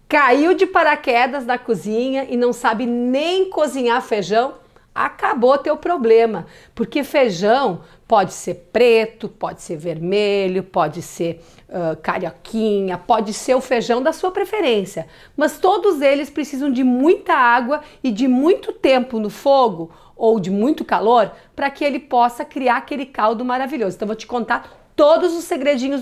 Caiu de paraquedas na cozinha e não sabe nem cozinhar feijão? Acabou teu problema, porque feijão pode ser preto, pode ser vermelho, pode ser carioquinha, pode ser o feijão da sua preferência, mas todos eles precisam de muita água e de muito tempo no fogo ou de muito calor para que ele possa criar aquele caldo maravilhoso. Então vou te contar todos os segredinhos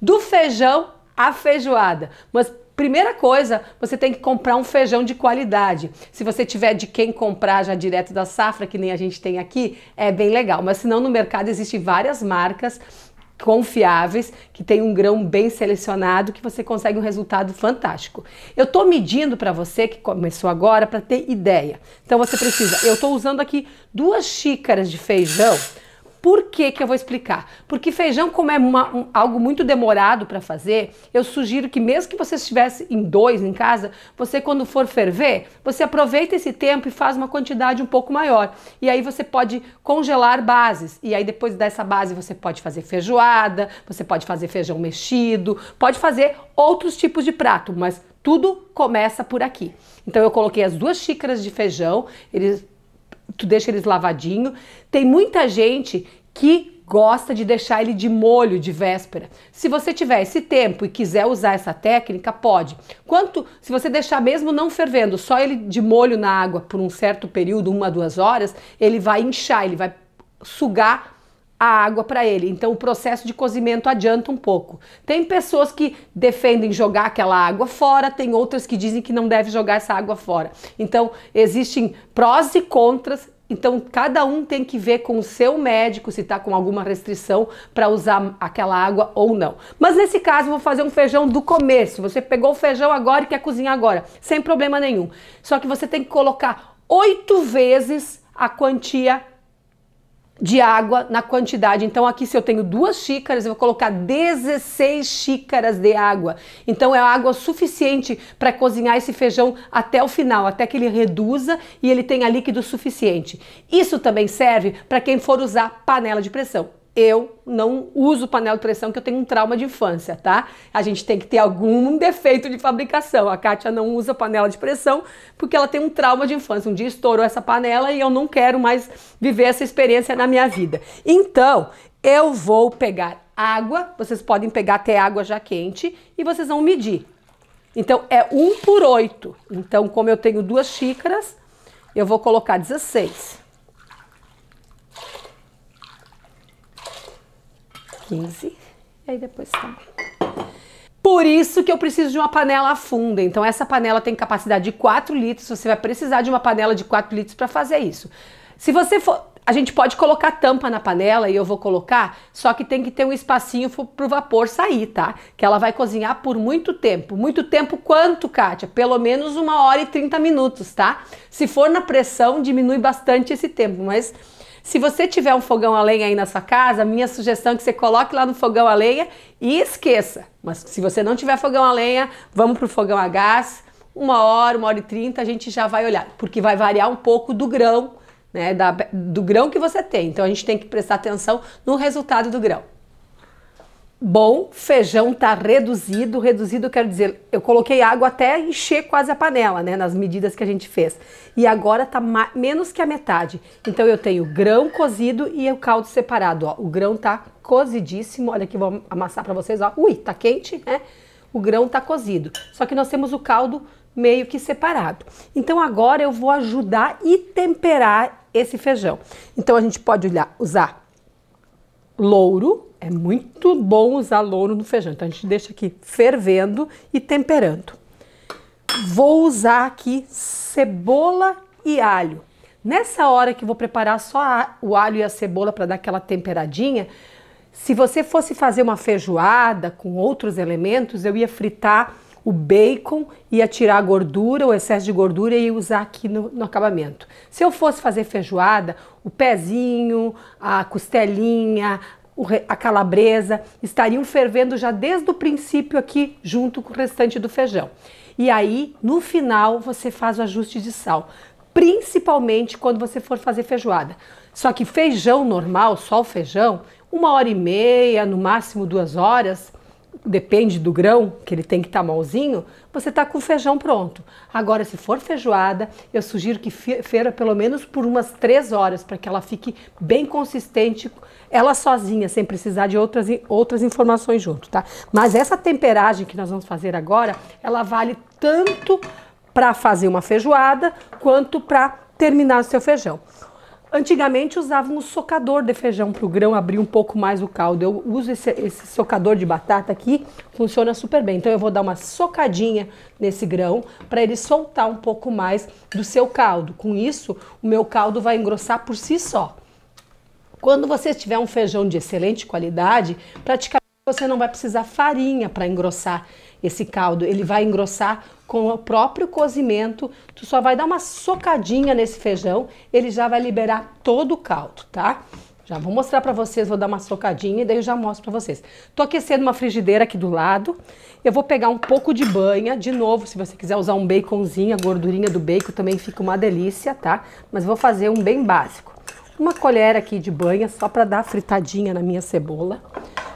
do feijão à feijoada, mas primeira coisa, você tem que comprar um feijão de qualidade. Se você tiver de quem comprar já direto da safra, que nem a gente tem aqui, é bem legal. Mas senão no mercado existem várias marcas confiáveis, que tem um grão bem selecionado, que você consegue um resultado fantástico. Eu tô medindo para você, que começou agora, para ter ideia. Então você precisa, eu tô usando aqui 2 xícaras de feijão. Por que que eu vou explicar? Porque feijão, como é algo muito demorado para fazer, eu sugiro que mesmo que você estivesse em 2 em casa, você quando for ferver, você aproveita esse tempo e faz uma quantidade um pouco maior. E aí você pode congelar bases. E aí depois dessa base você pode fazer feijoada, você pode fazer feijão mexido, pode fazer outros tipos de prato, mas tudo começa por aqui. Então eu coloquei as 2 xícaras de feijão, tu deixa eles lavadinho. Tem muita gente que gosta de deixar ele de molho de véspera. Se você tiver esse tempo e quiser usar essa técnica, pode. Se você deixar mesmo não fervendo, só ele de molho na água por um certo período, 1 a 2 horas, ele vai inchar, ele vai sugar a água para ele. Então o processo de cozimento adianta um pouco. Tem pessoas que defendem jogar aquela água fora, tem outras que dizem que não deve jogar essa água fora. Então existem prós e contras. Então cada um tem que ver com o seu médico se está com alguma restrição para usar aquela água ou não. Mas nesse caso eu vou fazer um feijão do começo. Você pegou o feijão agora e quer cozinhar agora, sem problema nenhum. Só que você tem que colocar 8 vezes a quantia de água na quantidade. Então aqui, se eu tenho 2 xícaras, eu vou colocar 16 xícaras de água. Então é água suficiente para cozinhar esse feijão até o final, até que ele reduza e ele tenha líquido suficiente. Isso também serve para quem for usar panela de pressão. Eu não uso panela de pressão, que eu tenho um trauma de infância, tá? A gente tem que ter algum defeito de fabricação. A Kátia não usa panela de pressão porque ela tem um trauma de infância. Um dia estourou essa panela e eu não quero mais viver essa experiência na minha vida. Então, eu vou pegar água, vocês podem pegar até água já quente e vocês vão medir. Então, é 1 por 8. Então, como eu tenho 2 xícaras, eu vou colocar 16. 15, e aí depois tá. Por isso que eu preciso de uma panela a funda. Então essa panela tem capacidade de 4 litros, você vai precisar de uma panela de 4 litros para fazer isso. Se você for, a gente pode colocar tampa na panela e eu vou colocar, só que tem que ter um espacinho para o vapor sair, tá? Que ela vai cozinhar por muito tempo. Muito tempo quanto, Kátia? Pelo menos 1 hora e 30 minutos, tá? Se for na pressão, diminui bastante esse tempo, mas se você tiver um fogão a lenha aí na sua casa, a minha sugestão é que você coloque lá no fogão a lenha e esqueça. Mas se você não tiver fogão a lenha, vamos para o fogão a gás, 1 hora, 1 hora e 30, a gente já vai olhar, porque vai variar um pouco do grão, né, do grão que você tem. Então a gente tem que prestar atenção no resultado do grão. Bom, feijão tá reduzido, quero dizer, eu coloquei água até encher quase a panela, né, nas medidas que a gente fez. E agora tá menos que a metade. Então eu tenho grão cozido e o caldo separado, ó. O grão tá cozidíssimo, olha aqui, vou amassar para vocês, ó. Ui, tá quente, né? O grão tá cozido. Só que nós temos o caldo meio que separado. Então agora eu vou ajudar e temperar esse feijão. Então a gente pode usar louro. É muito bom usar louro no feijão. Então a gente deixa aqui fervendo e temperando. Vou usar aqui cebola e alho. Nessa hora que eu vou preparar só o alho e a cebola para dar aquela temperadinha, se você fosse fazer uma feijoada com outros elementos, eu ia fritar o bacon, ia tirar a gordura, o excesso de gordura e ia usar aqui no acabamento. Se eu fosse fazer feijoada, o pezinho, a costelinha, a calabresa estariam fervendo já desde o princípio aqui junto com o restante do feijão. E aí no final você faz o ajuste de sal, principalmente quando você for fazer feijoada. Só que feijão normal, só o feijão, 1 hora e meia, no máximo 2 horas, depende do grão, que ele tem que estar molzinho, você tá com o feijão pronto. Agora, se for feijoada, eu sugiro que ferva pelo menos por umas 3 horas, para que ela fique bem consistente, ela sozinha, sem precisar de outras informações junto, tá? Mas essa temperagem que nós vamos fazer agora, ela vale tanto para fazer uma feijoada, quanto para terminar o seu feijão. Antigamente usavam um socador de feijão para o grão abrir um pouco mais o caldo. Eu uso esse socador de batata aqui, funciona super bem. Então eu vou dar uma socadinha nesse grão para ele soltar um pouco mais do seu caldo. Com isso, o meu caldo vai engrossar por si só. Quando você tiver um feijão de excelente qualidade, praticamente você não vai precisar farinha para engrossar esse caldo. Ele vai engrossar com o próprio cozimento. Tu só vai dar uma socadinha nesse feijão, ele já vai liberar todo o caldo, tá? Já vou mostrar para vocês, vou dar uma socadinha e daí eu já mostro para vocês. Tô aquecendo uma frigideira aqui do lado. Eu vou pegar um pouco de banha, de novo, se você quiser usar um baconzinho, a gordurinha do bacon também fica uma delícia, tá? Mas vou fazer um bem básico. Uma colher aqui de banha só para dar fritadinha na minha cebola.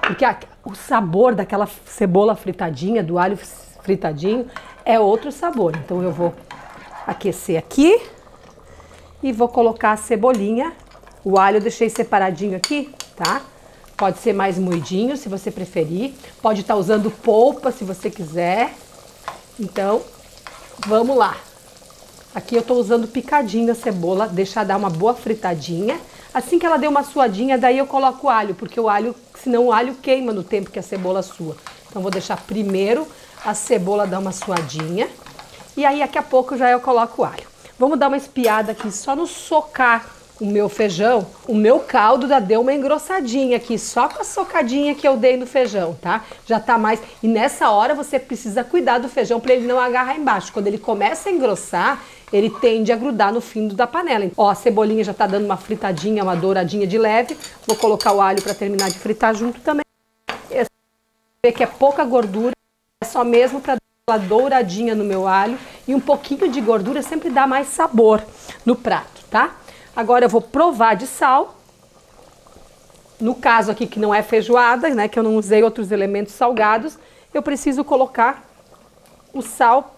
Porque o sabor daquela cebola fritadinha, do alho fritadinho, é outro sabor. Então eu vou aquecer aqui e vou colocar a cebolinha. O alho eu deixei separadinho aqui, tá? Pode ser mais moidinho, se você preferir. Pode estar usando polpa, se você quiser. Então, vamos lá. Aqui eu estou usando picadinho a cebola, deixar dar uma boa fritadinha. Assim que ela deu uma suadinha, daí eu coloco o alho, porque o alho, senão o alho queima no tempo que a cebola sua. Então vou deixar primeiro a cebola dar uma suadinha e aí daqui a pouco já eu coloco o alho. Vamos dar uma espiada aqui só no socar o meu feijão. O meu caldo já deu uma engrossadinha aqui, só com a socadinha que eu dei no feijão, tá? Já tá mais... E nessa hora você precisa cuidar do feijão para ele não agarrar embaixo. Quando ele começa a engrossar, ele tende a grudar no fundo da panela. Ó, a cebolinha já tá dando uma fritadinha, uma douradinha de leve. Vou colocar o alho para terminar de fritar junto também. Esse vê que é pouca gordura, é só mesmo para dar uma douradinha no meu alho. E um pouquinho de gordura sempre dá mais sabor no prato, tá? Agora eu vou provar de sal. No caso aqui que não é feijoada, né, que eu não usei outros elementos salgados, eu preciso colocar o sal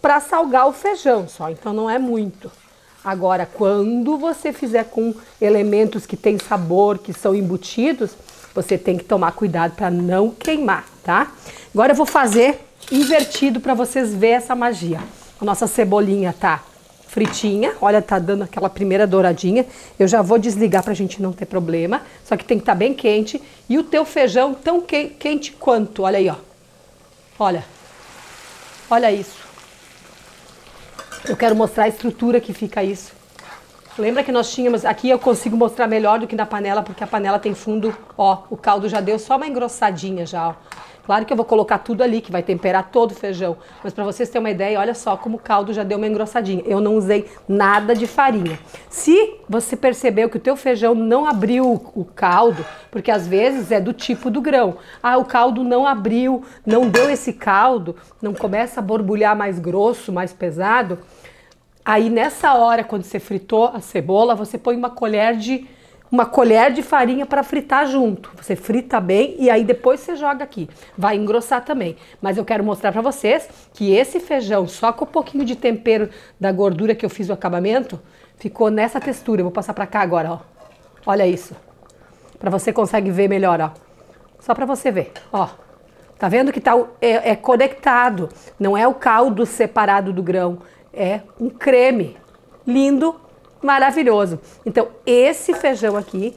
para salgar o feijão só, então não é muito. Agora, quando você fizer com elementos que têm sabor, que são embutidos, você tem que tomar cuidado para não queimar, tá? Agora eu vou fazer invertido para vocês verem essa magia. A nossa cebolinha tá fritinha, olha, tá dando aquela primeira douradinha. Eu já vou desligar pra gente não ter problema, só que tem que estar bem quente. E o teu feijão tão quente quanto, olha aí, ó. Olha isso. Eu quero mostrar a estrutura que fica isso. Lembra que nós tínhamos, aqui eu consigo mostrar melhor do que na panela, porque a panela tem fundo, ó, o caldo já deu só uma engrossadinha já, ó. Claro que eu vou colocar tudo ali, que vai temperar todo o feijão. Mas para vocês terem uma ideia, olha só como o caldo já deu uma engrossadinha. Eu não usei nada de farinha. Se você percebeu que o teu feijão não abriu o caldo, porque às vezes é do tipo do grão. Ah, o caldo não abriu, não deu esse caldo, não começa a borbulhar mais grosso, mais pesado. Aí nessa hora, quando você fritou a cebola, você põe uma colher de farinha para fritar junto. Você frita bem e aí depois você joga aqui. Vai engrossar também. Mas eu quero mostrar para vocês que esse feijão, só com um pouquinho de tempero da gordura que eu fiz o acabamento, ficou nessa textura. Eu vou passar para cá agora, ó. Olha isso. Para você consegue ver melhor, ó. Só para você ver, ó. Tá vendo que tá, é conectado. Não é o caldo separado do grão. É um creme. Lindo. Maravilhoso. Então, esse feijão aqui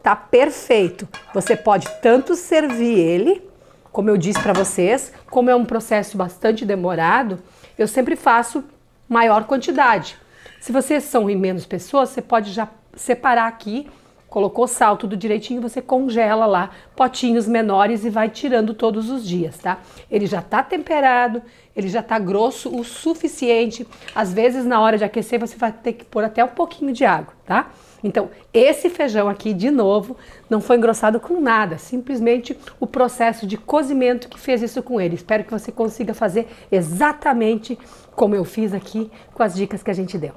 tá perfeito. Você pode tanto servir ele, como eu disse para vocês, como é um processo bastante demorado, eu sempre faço maior quantidade. Se vocês são em menos pessoas, você pode já separar aqui, colocou sal tudo direitinho, você congela lá potinhos menores e vai tirando todos os dias, tá? Ele já tá temperado, ele já tá grosso o suficiente. Às vezes na hora de aquecer você vai ter que pôr até um pouquinho de água, tá? Então esse feijão aqui, de novo, não foi engrossado com nada, simplesmente o processo de cozimento que fez isso com ele. Espero que você consiga fazer exatamente como eu fiz aqui com as dicas que a gente deu.